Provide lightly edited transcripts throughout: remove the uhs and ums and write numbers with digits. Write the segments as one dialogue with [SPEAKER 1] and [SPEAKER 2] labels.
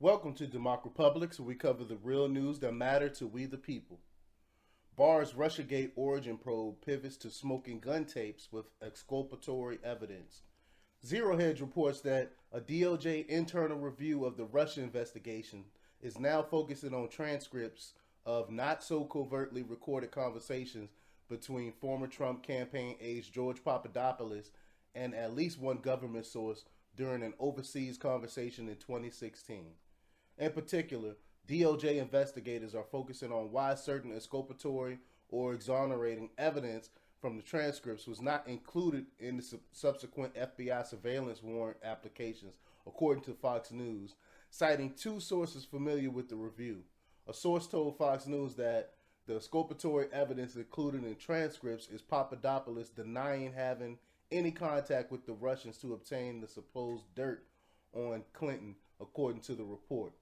[SPEAKER 1] Welcome to DEMOCREPUBLIX, where we cover the real news that matter to we the people. Barr's Russiagate origin probe pivots to smoking gun tapes with exculpatory evidence. Zero Hedge reports that a DOJ internal review of the Russia investigation is now focusing on transcripts of not so covertly recorded conversations between former Trump campaign aide George Papadopoulos and at least one government source during an overseas conversation in 2016. In particular, DOJ investigators are focusing on why certain exculpatory or exonerating evidence from the transcripts was not included in the subsequent FBI surveillance warrant applications, according to Fox News, citing two sources familiar with the review. A source told Fox News that the exculpatory evidence included in transcripts is Papadopoulos denying having any contact with the Russians to obtain the supposed dirt on Clinton, according to the report.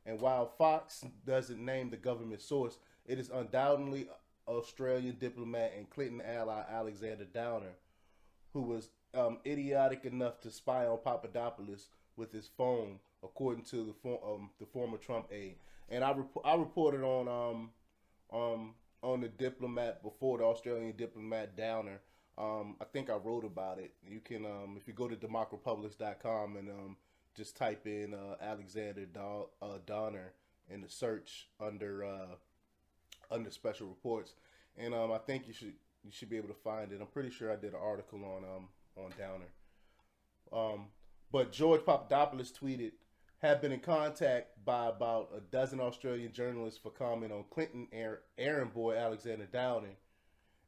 [SPEAKER 1] And while Fox doesn't name the government source, it is undoubtedly Australian diplomat and Clinton ally Alexander Downer, who was idiotic enough to spy on Papadopoulos with his phone, according to the former Trump aide. And I reported on the diplomat before, the Australian diplomat Downer. I think I wrote about it. You can, if you go to DEMOCREPUBLIX.com and just type in Alexander Donner in the search under special reports, and I think you should be able to find it. I'm pretty sure I did an article on Downer. But George Papadopoulos tweeted, "Have been in contact by about a dozen Australian journalists for comment on Clinton errand boy Alexander Downer,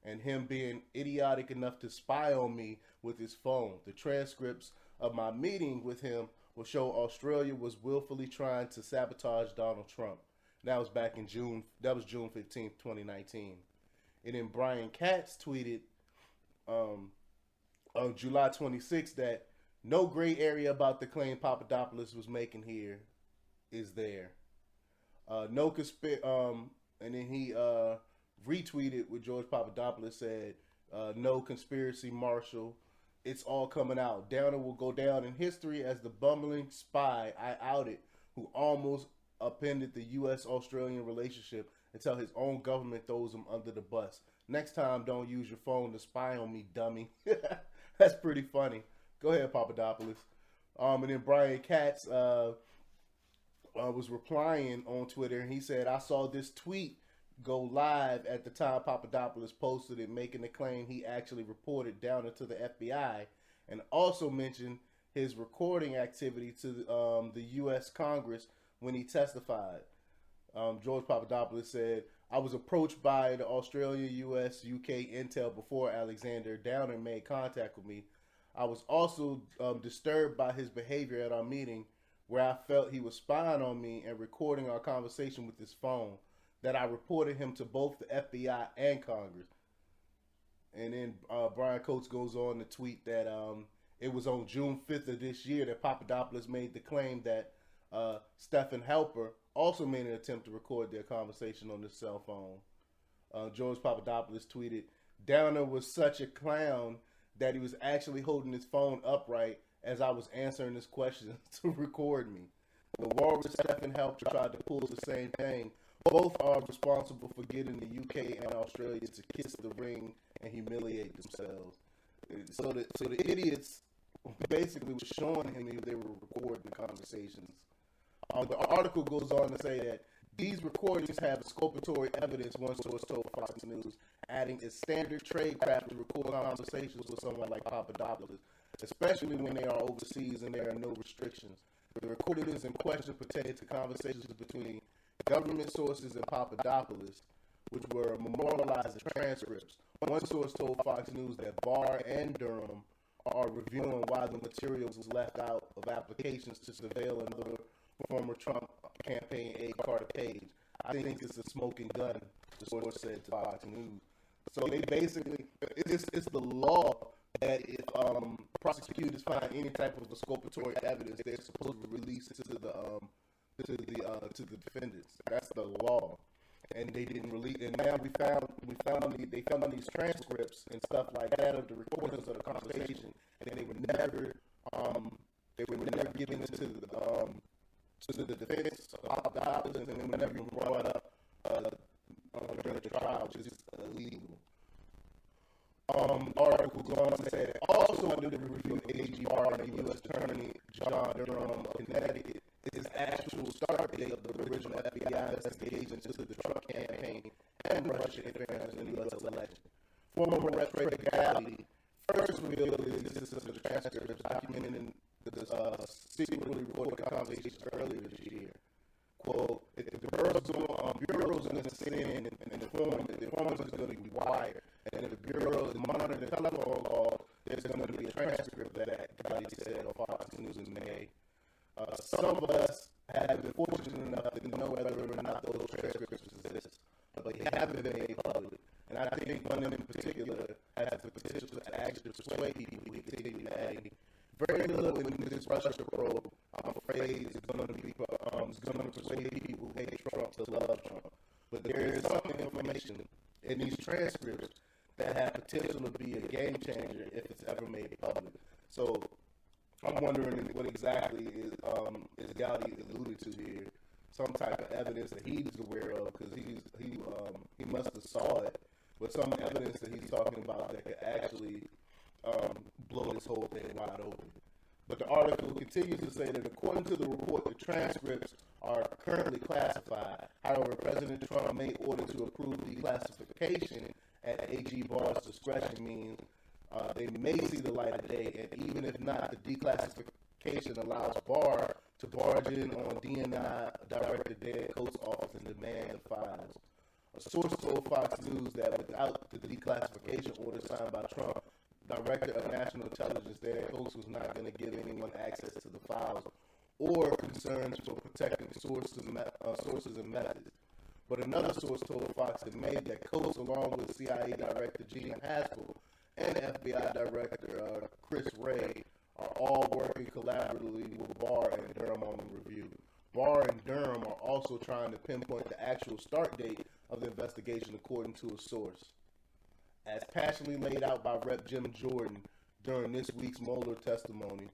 [SPEAKER 1] and him being idiotic enough to spy on me with his phone. The transcripts of my meeting with him will show Australia was willfully trying to sabotage Donald Trump." That was back in June. That was June 15th, 2019. And then Brian Katz tweeted on July 26th that no gray area about the claim Papadopoulos was making here is there. And then he retweeted what George Papadopoulos said, "No conspiracy, Marshall. It's all coming out. Downer will go down in history as the bumbling spy I outed who almost upended the U.S.-Australian relationship until his own government throws him under the bus. Next time, don't use your phone to spy on me, dummy." That's pretty funny. Go ahead, Papadopoulos. And then Brian Katz was replying on Twitter, and he said, "I saw this tweet go live at the time Papadopoulos posted it, making the claim he actually reported Downer to the FBI, and also mentioned his recording activity to the U.S. Congress when he testified." George Papadopoulos said, "I was approached by the Australia, U.S., UK intel before Alexander Downer made contact with me. I was also disturbed by his behavior at our meeting, where I felt he was spying on me and recording our conversation with his phone, that I reported him to both the FBI and Congress." And then Brian Coates goes on to tweet that it was on June 5th of this year that Papadopoulos made the claim that Stephen Halper also made an attempt to record their conversation on his cell phone. George Papadopoulos tweeted, "Downer was such a clown that he was actually holding his phone upright as I was answering his questions to record me. The walrus Stephen Halper tried to pull the same thing. Both are responsible for getting the UK and Australia to kiss the ring and humiliate themselves." So the idiots basically were showing him that they were recording the conversations. The article goes on to say that these recordings have exculpatory evidence, one source told Fox News, adding it's standard tradecraft to record conversations with someone like Papadopoulos, especially when they are overseas and there are no restrictions. The recordings in question pertain to conversations between government sources and Papadopoulos, which were memorialized as transcripts. One source told Fox News that Barr and Durham are reviewing why the materials was left out of applications to surveil another former Trump campaign aide, Carter Page. "I think it's a smoking gun," the source said to Fox News. So they basically, it's the law that if prosecutors find any type of exculpatory evidence, they're supposed to release it to the defendants. That's the law, and they didn't release. And now they found these transcripts and stuff like that of the recordings of the conversation, and they were never given to to the defense of the opposition, and whenever you brought up during the trial, which is illegal. Article goes on to say that also under the review of AG Barr and U.S. Attorney John Durham of Connecticut is actual start date of the original FBI investigation into the Trump campaign and Russian interference in the U.S. election. Former Rep. Fred Galley first revealed the existence of the transcripts documenting the secretly recorded conversations earlier this year. Quote, if the Bureau's going to send in and inform, the informant is going to be wired. And if the Bureau is monitoring the telephone calls, there's going to be a transcript of that, Galley said on Fox News in May. Some of us have been fortunate enough to know whether or not those transcripts exist, but they haven't been made public. And I think one of them in particular has the potential to actually persuade people to continue adding. Very little in this Russia probe, I'm afraid, is going to persuade people who hate Trump to love Trump. But there is some information in these transcripts that have potential to be a game changer if it's ever made public. So I'm wondering what exactly is Gowdy alluded to here. Some type of evidence that he's aware of, because he must have saw it, but some evidence that he's talking about that could actually blow this whole thing wide open. But the article continues to say that according to the report, the transcripts are currently classified. However, President Trump may order to approve declassification at AG Barr's discretion means they may see the light of day, and even if not, the declassification allows Barr to barge in on DNI Director Dan Coates' office and demand the files. A source told Fox News that without the declassification order signed by Trump, Director of National Intelligence Dan Coates was not going to give anyone access to the files or concerns for protecting sources and methods. But another source told Fox in May that Coates, along with CIA Director Gina Haspel and FBI Director Chris Wray, are all working collaboratively with Barr and Durham on the review. Barr and Durham are also trying to pinpoint the actual start date of the investigation, according to a source. As passionately laid out by Rep. Jim Jordan during this week's Mueller testimony,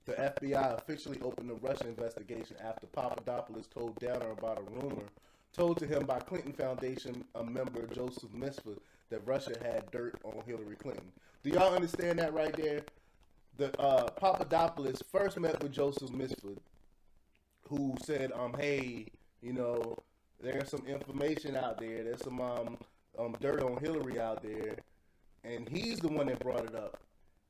[SPEAKER 1] the FBI officially opened the Russia investigation after Papadopoulos told Downer about a rumor told to him by Clinton Foundation member Joseph Misfit that Russia had dirt on Hillary Clinton. Do y'all understand that right there? The Papadopoulos first met with Joseph Misfit, who said, hey, there's some information out there. There's some dirt on Hillary out there. And he's the one that brought it up.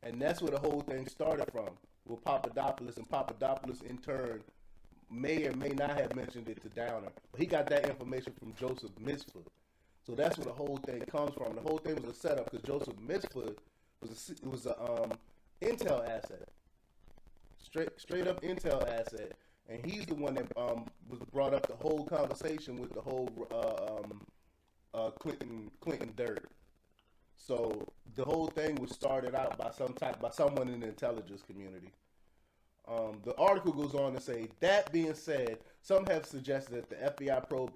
[SPEAKER 1] And that's where the whole thing started from, with Papadopoulos. And Papadopoulos, in turn, may or may not have mentioned it to Downer. But he got that information from Joseph Misfit. So that's where the whole thing comes from. The whole thing was a setup because Joseph Misfit was a intel asset. Straight up intel asset. And he's the one that was brought up the whole conversation with the whole Clinton dirt. So the whole thing was started out by someone in the intelligence community. The article goes on to say, that being said, some have suggested that the FBI probe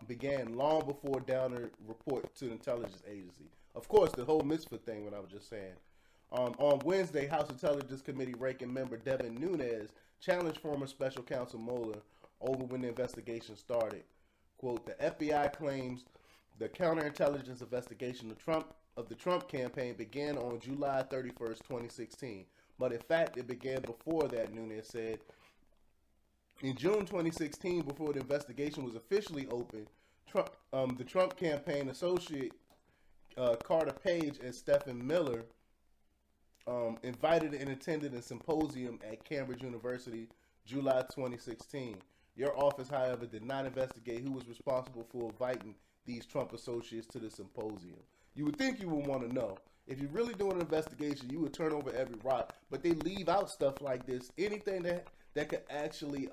[SPEAKER 1] began long before Downer report to the intelligence agency. Of course, the whole Misfit thing, what I was just saying. On Wednesday, House Intelligence Committee ranking member Devin Nunes challenged former Special Counsel Mueller over when the investigation started. Quote, the FBI claims the counterintelligence investigation of the Trump campaign began on July 31st, 2016. But in fact, it began before that, Nunes said. In June 2016, before the investigation was officially opened, the Trump campaign associate Carter Page and Stephen Miller invited and attended a symposium at Cambridge University, July 2016. Your office, however, did not investigate who was responsible for inviting these Trump associates to the symposium. You would think you would want to know. If you're really doing an investigation, you would turn over every rock. But they leave out stuff like this. Anything that could actually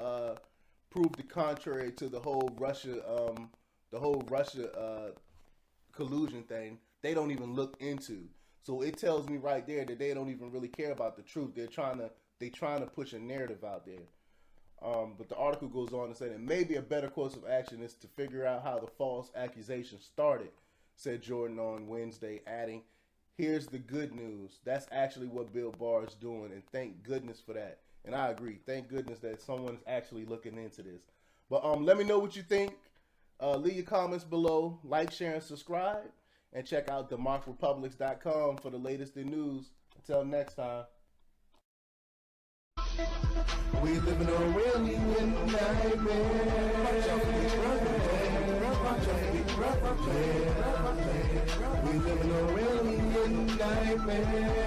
[SPEAKER 1] prove the contrary to the whole Russia collusion thing, they don't even look into. So it tells me right there that they don't even really care about the truth. They're trying to push a narrative out there. But the article goes on to say that maybe a better course of action is to figure out how the false accusation started, said Jordan on Wednesday, adding, here's the good news. That's actually what Bill Barr is doing, and thank goodness for that. And I agree. Thank goodness that someone's actually looking into this. But let me know what you think. Leave your comments below. Like, share, and subscribe. And check out DEMOCREPUBLIX.com for the latest in news. Until next time.
[SPEAKER 2] We live in a really nightmare. We live in a really nightmare.